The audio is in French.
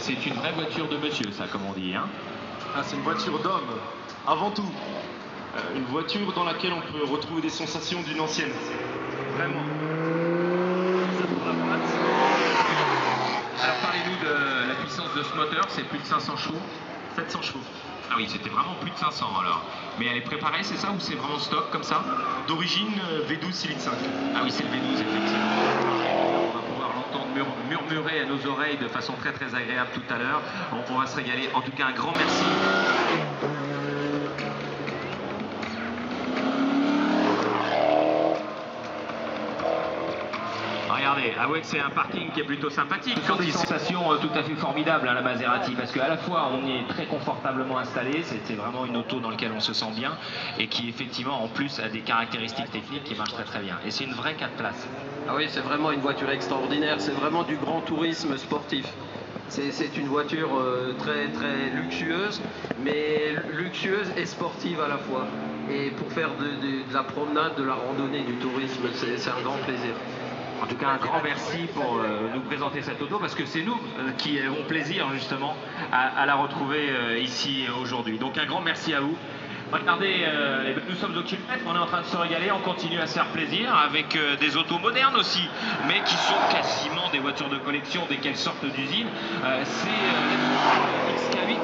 c'est une vraie voiture de monsieur, ça, comme on dit, hein. Ah, c'est une voiture d'homme, avant tout. Une voiture dans laquelle on peut retrouver des sensations d'une ancienne. Vraiment. Ça pour la boîte. Alors parlez-nous de la puissance de ce moteur, c'est plus de 500 chevaux. 700 chevaux. Ah oui, c'était vraiment plus de 500 alors. Mais elle est préparée, c'est ça, ou c'est vraiment stock comme ça? D'origine V12 Silite 5. Ah oui, c'est le V12, effectivement. On va pouvoir l'entendre murmurer à nos oreilles de façon très très agréable tout à l'heure. On va se régaler. En tout cas, un grand merci. Regardez, avouez que c'est un parking qui est plutôt sympathique. Ce sont des sensations tout à fait formidables, hein, la Maserati, parce qu'à la fois on y est très confortablement installé, c'est vraiment une auto dans laquelle on se sent bien et qui effectivement en plus a des caractéristiques techniques qui marchent très très bien. Et c'est une vraie 4 places. Ah oui, c'est vraiment une voiture extraordinaire, c'est vraiment du grand tourisme sportif. C'est une voiture très très luxueuse, mais luxueuse et sportive à la fois. Et pour faire de la promenade, de la randonnée, du tourisme, c'est un grand plaisir. En tout cas, un grand merci pour nous présenter cette auto, parce que c'est nous qui avons plaisir justement à la retrouver ici aujourd'hui. Donc un grand merci à vous. Regardez, nous sommes au kilomètre, on est en train de se régaler, on continue à se faire plaisir avec des autos modernes aussi, mais qui sont quasiment des voitures de collection dès qu'elles sortent d'usine. C'est XK8